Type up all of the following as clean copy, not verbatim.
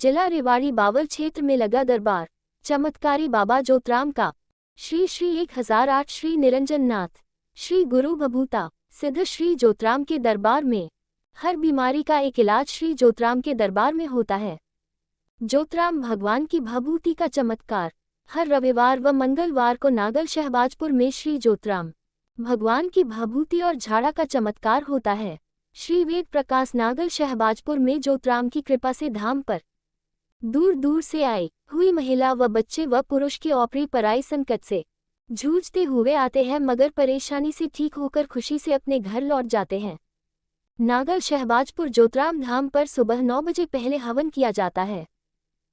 जिला रेवाड़ी बावल क्षेत्र में लगा दरबार चमत्कारी बाबा जोतराम का। श्री श्री 1008 श्री निरंजन नाथ श्री गुरु भभूता सिद्ध श्री जोतराम के दरबार में हर बीमारी का एक इलाज श्री जोतराम के दरबार में होता है। जोतराम भगवान की भभूति का चमत्कार। हर रविवार व मंगलवार को नागल शहबाजपुर में श्री जोतराम भगवान की भभूति और झाड़ा का चमत्कार होता है। श्री वेद प्रकाश नागल शहबाजपुर में जोतराम की कृपा से धाम पर दूर दूर से आई हुई महिला व बच्चे व पुरुष की ओपरी पराई संकट से जूझते हुए आते हैं, मगर परेशानी से ठीक होकर खुशी से अपने घर लौट जाते हैं। नागल शहबाजपुर जोतराम धाम पर सुबह 9 बजे पहले हवन किया जाता है,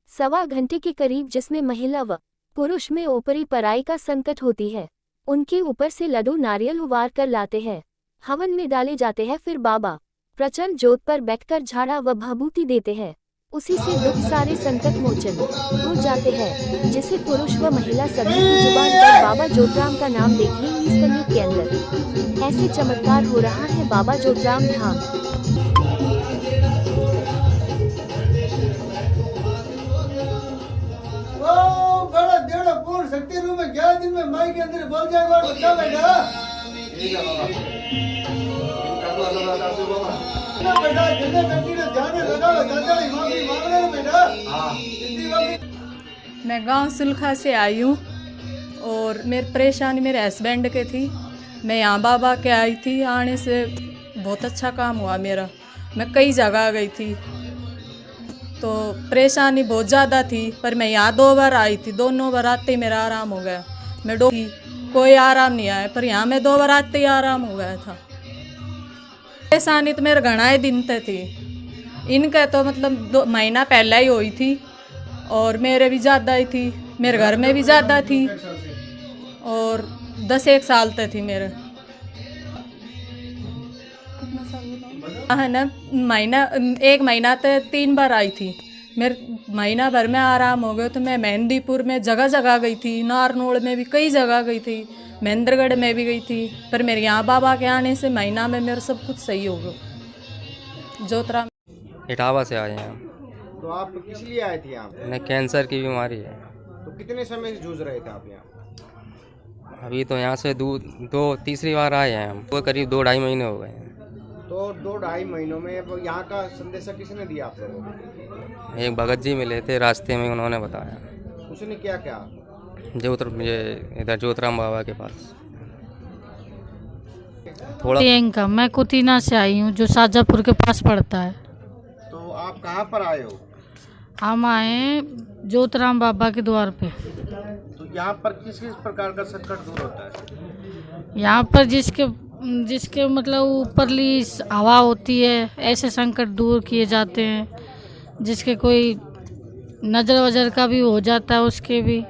1.25 घंटे के करीब, जिसमें महिला व पुरुष में ओपरी पराई का संकट होती है उनके ऊपर से लड्डू नारियल उबार कर लाते हैं, हवन में डाले जाते हैं। फिर बाबा प्रचंड जोत पर बैठकर झाड़ा व भभूति देते हैं, उसी से दुख सारे संकट मोचन हो जाते हैं। जिसे पुरुष व महिला सभी की जुबान पर बाबा जोतराम का नाम देखिए इस कलयुग के अंदर ऐसे चमत्कार हो रहा है बाबा जोतराम धाम। शक्ति रूम में 11 दिन में माई के अंदर बोल जाएगा बच्चा बेटा मैं गांव सुलखा से आई हूँ और मेरी परेशानी मेरे हस्बैंड के थी। मैं यहाँ बाबा के आई थी, आने से बहुत अच्छा काम हुआ मेरा। मैं कई जगह गई थी तो परेशानी बहुत ज़्यादा थी, पर मैं यहाँ 2 बार आई थी, दोनों बार आते ही मेरा आराम हो गया। मैं थी कोई आराम नहीं आया, पर यहाँ मैं 2 बार आते ही आराम हो गया था। परेशानी तो मेरे घनाए दिन तक थी, इनका तो मतलब 2 महीना पहले ही हुई थी और मेरे भी ज़्यादा ही थी, मेरे घर में भी ज़्यादा थी और 10-1 साल तक थी मेरे। है ना, 1 महीना तक 3 बार आई थी। मेरे महीना भर में आराम हो गया तो मैं मेहंदीपुर में जगह जगह गई थी, नारनौल में भी कई जगह गई थी, महेंद्रगढ़ में भी गई थी, पर मेरे यहाँ बाबा के आने से महीना में मेरा सब कुछ सही हो गया। जोतराम इटावा से आए हैं। तो आप किस लिए आए थे यहाँ पे? नहीं, कैंसर की बीमारी है। तो कितने समय से जूझ रहे थे आप यहाँ? अभी तो यहाँ से तीसरी बार आए हैं हम, तो करीब 2-2.5 महीने हो गए हैं। तो 2-2.5 महीनों में यहाँ का संदेशा किसने दिया आप लोगों को? एक भगत जी मिले थे रास्ते में, उन्होंने बताया। उसने क्या क्या? इधर जोतराम बाबा के पास थोड़ा। प्रियंका, मैं कुतीना से आई हूँ जो शाजापुर के पास पड़ता है। तो आप कहाँ पर आए हो? हम आए जोतराम बाबा के द्वार पे। तो यहाँ पर किस किस प्रकार का संकट दूर होता है? यहाँ पर जिसके मतलब ऊपरली हवा होती है, ऐसे संकट दूर किए जाते हैं। जिसके कोई नज़र वजर का भी हो जाता है, उसके भी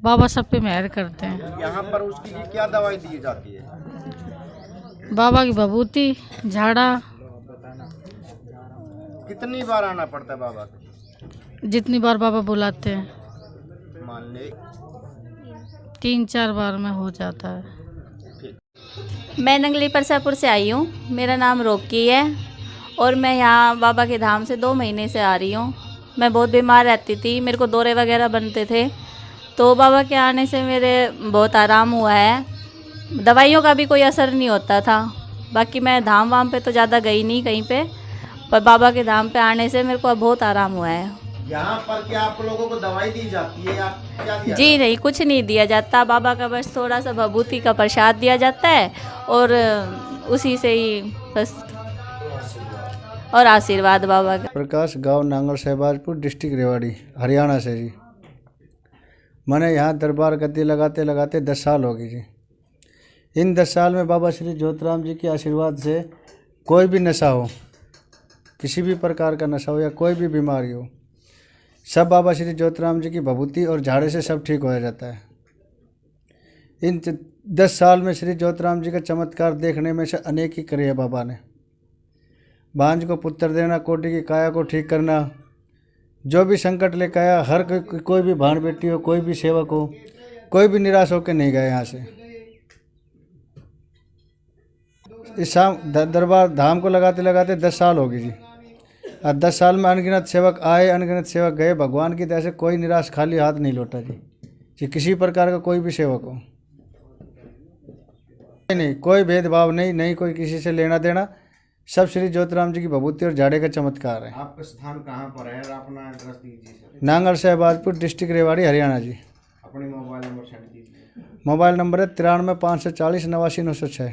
बाबा सब पे मेहर करते हैं। यहाँ पर उसकी क्या दवाई दी जाती है? बाबा की भभूति, झाड़ा। कितनी बार आना पड़ता है बाबा को? जितनी बार बाबा बुलाते हैं, मान ले 3-4 बार में हो जाता है। मैं नंगली परसापुर से आई हूँ, मेरा नाम रोकी है और मैं यहाँ बाबा के धाम से 2 महीने से आ रही हूँ। मैं बहुत बीमार रहती थी, मेरे को दौरे वगैरह बनते थे, तो बाबा के आने से मेरे बहुत आराम हुआ है। दवाइयों का भी कोई असर नहीं होता था। बाकी मैं धाम वाम पे तो ज़्यादा गई नहीं कहीं पे, पर बाबा के धाम पे आने से मेरे को बहुत आराम हुआ है। यहाँ पर क्या आप लोगों को दवाई दी जाती है या क्या दिया? जी नहीं, कुछ नहीं दिया जाता। बाबा का बस थोड़ा सा भभूति का प्रसाद दिया जाता है और उसी से ही बस, और आशीर्वाद बाबा का। प्रकाश, गांव नांगल शहबाजपुर, डिस्ट्रिक्ट रेवाड़ी, हरियाणा से जी। मैंने यहाँ दरबार गद्दी लगाते लगाते 10 साल हो गए जी। इन 10 साल में बाबा श्री जोतराम जी के आशीर्वाद से कोई भी नशा हो, किसी भी प्रकार का नशा हो या कोई भी बीमारी हो, सब बाबा श्री जोतराम जी की भभूति और झाड़े से सब ठीक हो जाता है। इन 10 साल में श्री जोतराम जी का चमत्कार देखने में से अनेक ही करे है बाबा ने। भांज को पुत्र देना, कोटी की काया को ठीक करना, जो भी संकट लेकर आया, हर कोई भी भाण बेटी हो, कोई भी सेवक हो, कोई भी निराश होकर नहीं गया यहाँ से। इस दरबार धाम को लगाते लगाते 10 साल हो गए जी। और 10 साल में अनगिनत सेवक आए, अनगिनत सेवक गए, भगवान की दया से कोई निराश खाली हाथ नहीं लौटा जी किसी प्रकार का कोई भी सेवक हो। नहीं, कोई भेदभाव नहीं, नहीं कोई किसी से लेना देना, सब श्री ज्योतिराम जी की भभूति और झाड़े का चमत्कार है। आपका स्थान कहाँ पर है और अपना एड्रेस दीजिए सर। नांगल शहबाजपुर, डिस्ट्रिक्ट रेवाड़ी, हरियाणा जी। अपने मोबाइल नंबर सेंड कीजिए। मोबाइल नंबर है 93 540 89 906।